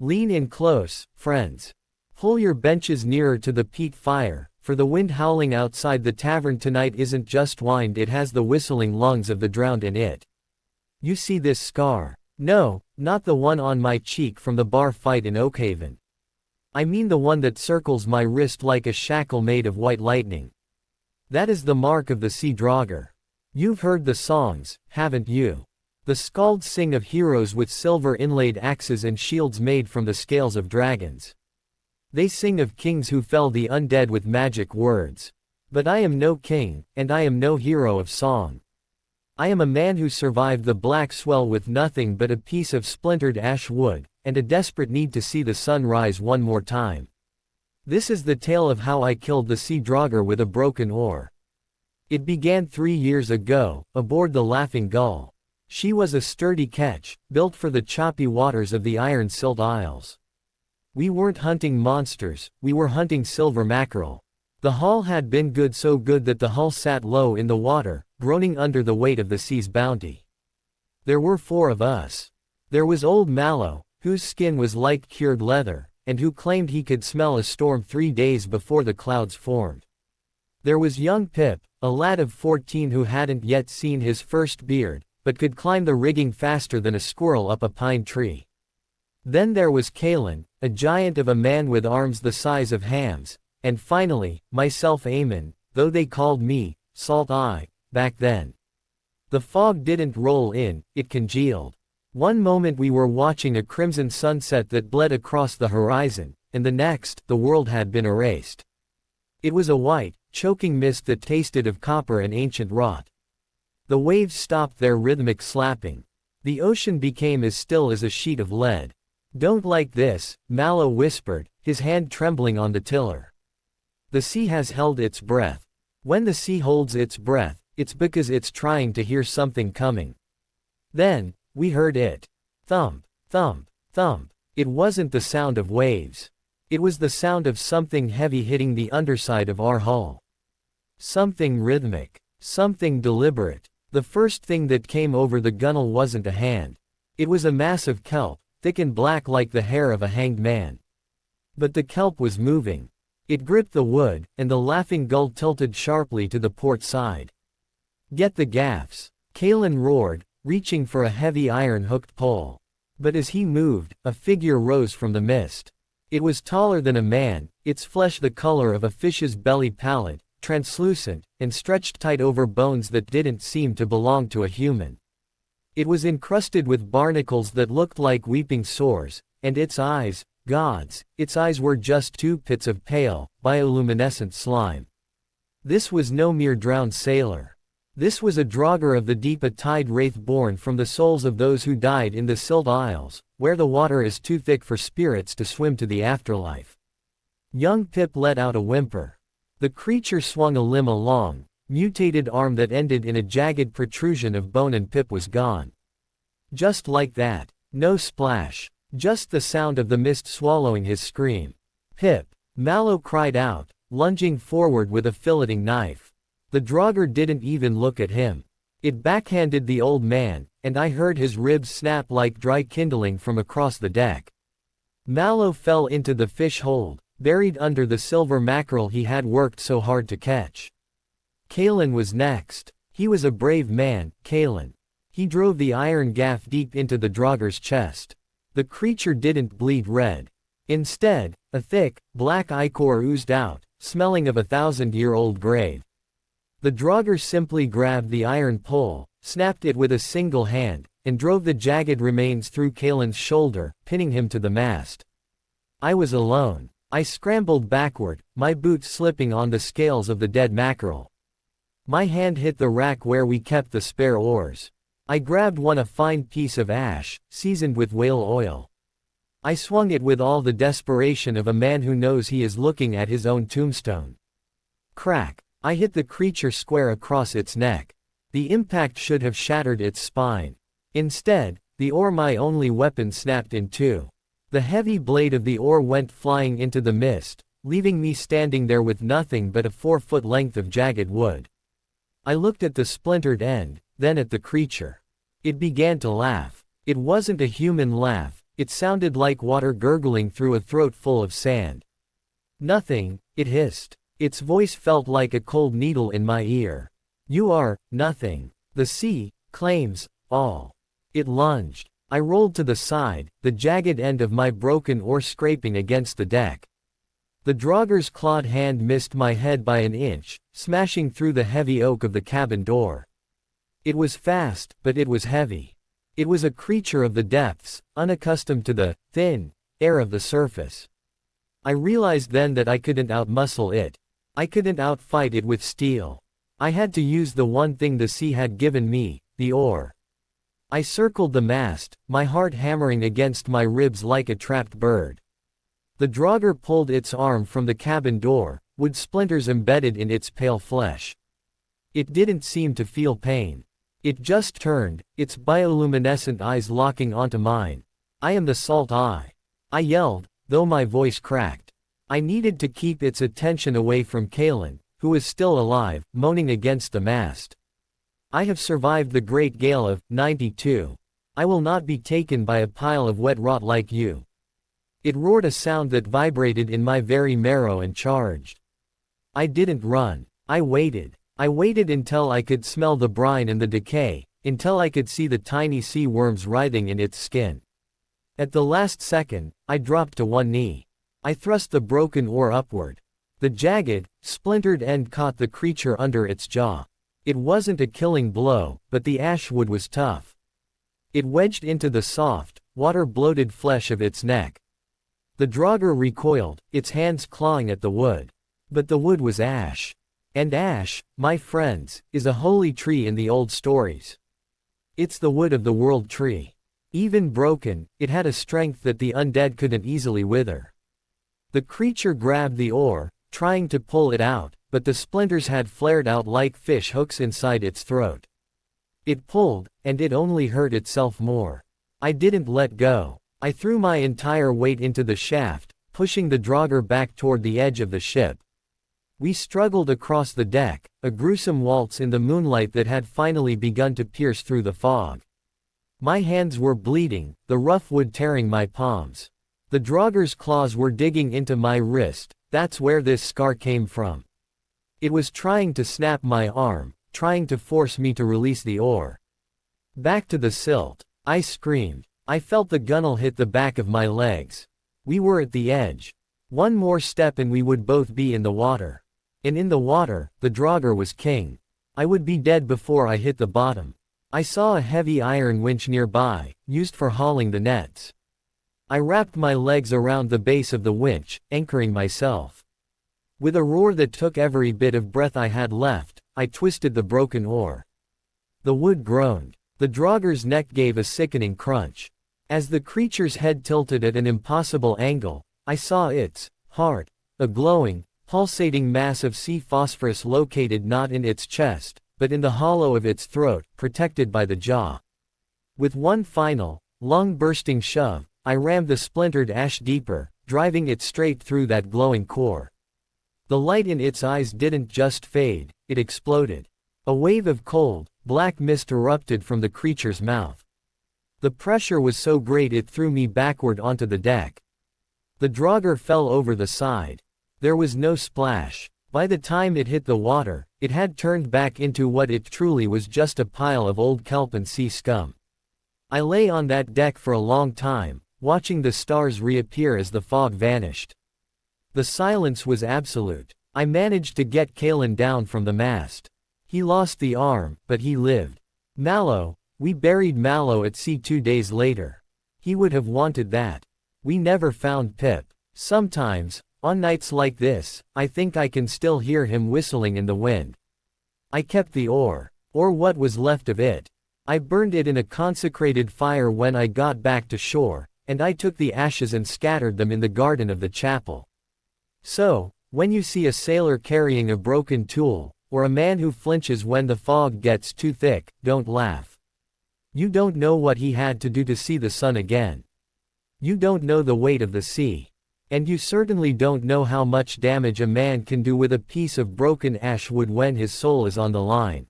Lean in close, friends. Pull your benches nearer to the peat fire, for the wind howling outside the tavern tonight isn't just wind, it has the whistling lungs of the drowned in it. You see this scar? No, not the one on my cheek from the bar fight in Oakhaven. I mean the one that circles my wrist like a shackle made of white lightning. That is the mark of the Sea-Draugr. You've heard the songs, haven't you? The skalds sing of heroes with silver inlaid axes and shields made from the scales of dragons. They sing of kings who fell the undead with magic words. But I am no king, and I am no hero of song. I am a man who survived the black swell with nothing but a piece of splintered ash wood, and a desperate need to see the sun rise one more time. This is the tale of how I killed the Sea-Draugr with a broken oar. It began 3 years ago, aboard the Laughing Gull. She was a sturdy ketch, built for the choppy waters of the Iron Silt Isles. We weren't hunting monsters, we were hunting silver mackerel. The haul had been good, so good that the hull sat low in the water, groaning under the weight of the sea's bounty. There were 4 of us. There was old Mallow, whose skin was like cured leather, and who claimed he could smell a storm 3 days before the clouds formed. There was young Pip, a lad of 14 who hadn't yet seen his first beard, but could climb the rigging faster than a squirrel up a pine tree. Then there was Kalen, a giant of a man with arms the size of hams, and finally, myself, Eamon, though they called me Salt Eye back then. The fog didn't roll in, it congealed. One moment we were watching a crimson sunset that bled across the horizon, and the next, the world had been erased. It was a white, choking mist that tasted of copper and ancient rot. The waves stopped their rhythmic slapping. The ocean became as still as a sheet of lead. "Don't like this," Mallow whispered, his hand trembling on the tiller. "The sea has held its breath. When the sea holds its breath, it's because it's trying to hear something coming." Then, we heard it. Thump, thump, thump. It wasn't the sound of waves. It was the sound of something heavy hitting the underside of our hull. Something rhythmic. Something deliberate. The first thing that came over the gunwale wasn't a hand. It was a mass of kelp, thick and black like the hair of a hanged man. But the kelp was moving. It gripped the wood, and the Laughing Gull tilted sharply to the port side. "Get the gaffs!" Kalen roared, reaching for a heavy iron-hooked pole. But as he moved, a figure rose from the mist. It was taller than a man, its flesh the color of a fish's belly, pallid, translucent, and stretched tight over bones that didn't seem to belong to a human. It was encrusted with barnacles that looked like weeping sores, and its eyes, gods, its eyes were just 2 pits of pale, bioluminescent slime. This was no mere drowned sailor. This was a Draugr of the deep, a tide wraith born from the souls of those who died in the Silt Isles, where the water is too thick for spirits to swim to the afterlife. Young Pip let out a whimper. The creature swung a limb, a long, mutated arm that ended in a jagged protrusion of bone, and Pip was gone. Just like that. No splash. Just the sound of the mist swallowing his scream. "Pip!" Mallow cried out, lunging forward with a filleting knife. The Draugr didn't even look at him. It backhanded the old man, and I heard his ribs snap like dry kindling from across the deck. Mallow fell into the fish hold, buried under the silver mackerel he had worked so hard to catch. Kalen was next. He was a brave man, Kalen. He drove the iron gaff deep into the Draugr's chest. The creature didn't bleed red. Instead, a thick, black ichor oozed out, smelling of a 1,000-year-old grave. The Draugr simply grabbed the iron pole, snapped it with a single hand, and drove the jagged remains through Kalen's shoulder, pinning him to the mast. I was alone. I scrambled backward, my boots slipping on the scales of the dead mackerel. My hand hit the rack where we kept the spare oars. I grabbed one, a fine piece of ash, seasoned with whale oil. I swung it with all the desperation of a man who knows he is looking at his own tombstone. Crack! I hit the creature square across its neck. The impact should have shattered its spine. Instead, the oar, my only weapon, snapped in 2. The heavy blade of the oar went flying into the mist, leaving me standing there with nothing but a 4-foot length of jagged wood. I looked at the splintered end, then at the creature. It began to laugh. It wasn't a human laugh, It sounded like water gurgling through a throat full of sand. Nothing, it hissed. Its voice felt like a cold needle in my ear. You are nothing. The sea claims all. It lunged. I rolled to the side, the jagged end of my broken oar scraping against the deck. The Draugr's clawed hand missed my head by an inch, smashing through the heavy oak of the cabin door. It was fast, but it was heavy. It was a creature of the depths, unaccustomed to the thin air of the surface. I realized then that I couldn't outmuscle it. I couldn't outfight it with steel. I had to use the one thing the sea had given me, the oar. I circled the mast, my heart hammering against my ribs like a trapped bird. The Draugr pulled its arm from the cabin door, wood splinters embedded in its pale flesh. It didn't seem to feel pain. It just turned, its bioluminescent eyes locking onto mine. I am the salt eye. I yelled, though my voice cracked. I needed to keep its attention away from Kalen, who was still alive, moaning against the mast. I have survived the great gale of '92. I will not be taken by a pile of wet rot like you. It roared a sound that vibrated in my very marrow and charged. I didn't run. I waited. I waited until I could smell the brine and the decay, until I could see the tiny sea worms writhing in its skin. At the last second, I dropped to one knee. I thrust the broken oar upward. The jagged, splintered end caught the creature under its jaw. It wasn't a killing blow, but the ash wood was tough. It wedged into the soft, water-bloated flesh of its neck. The Draugr recoiled, its hands clawing at the wood. But the wood was ash. And ash, my friends, is a holy tree in the old stories. It's the wood of the world tree. Even broken, it had a strength that the undead couldn't easily wither. The creature grabbed the oar, trying to pull it out, but the splinters had flared out like fish hooks inside its throat. It pulled, and it only hurt itself more. I didn't let go. I threw my entire weight into the shaft, pushing the Draugr back toward the edge of the ship. We struggled across the deck, a gruesome waltz in the moonlight that had finally begun to pierce through the fog. My hands were bleeding, the rough wood tearing my palms. The Draugr's claws were digging into my wrist. That's where this scar came from. It was trying to snap my arm, trying to force me to release the oar. Back to the silt, I screamed. I felt the gunwale hit the back of my legs. We were at the edge. One more step and we would both be in the water. And in the water, the Draugr was king. I would be dead before I hit the bottom. I saw a heavy iron winch nearby, used for hauling the nets. I wrapped my legs around the base of the winch, anchoring myself. With a roar that took every bit of breath I had left, I twisted the broken oar. The wood groaned. The Draugr's neck gave a sickening crunch. As the creature's head tilted at an impossible angle, I saw its heart, a glowing, pulsating mass of sea phosphorus located not in its chest, but in the hollow of its throat, protected by the jaw. With one final, lung-bursting shove, I rammed the splintered ash deeper, driving it straight through that glowing core. The light in its eyes didn't just fade, it exploded. A wave of cold, black mist erupted from the creature's mouth. The pressure was so great it threw me backward onto the deck. The Draugr fell over the side. There was no splash. By the time it hit the water, it had turned back into what it truly was, just a pile of old kelp and sea scum. I lay on that deck for a long time, watching the stars reappear as the fog vanished. The silence was absolute. I managed to get Kalen down from the mast. He lost the arm, but he lived. Mallow, we buried Mallow at sea 2 days later. He would have wanted that. We never found Pip. Sometimes, on nights like this, I think I can still hear him whistling in the wind. I kept the oar, or what was left of it. I burned it in a consecrated fire when I got back to shore, and I took the ashes and scattered them in the garden of the chapel. So, when you see a sailor carrying a broken tool, or a man who flinches when the fog gets too thick, don't laugh. You don't know what he had to do to see the sun again. You don't know the weight of the sea. And you certainly don't know how much damage a man can do with a piece of broken ash wood when his soul is on the line.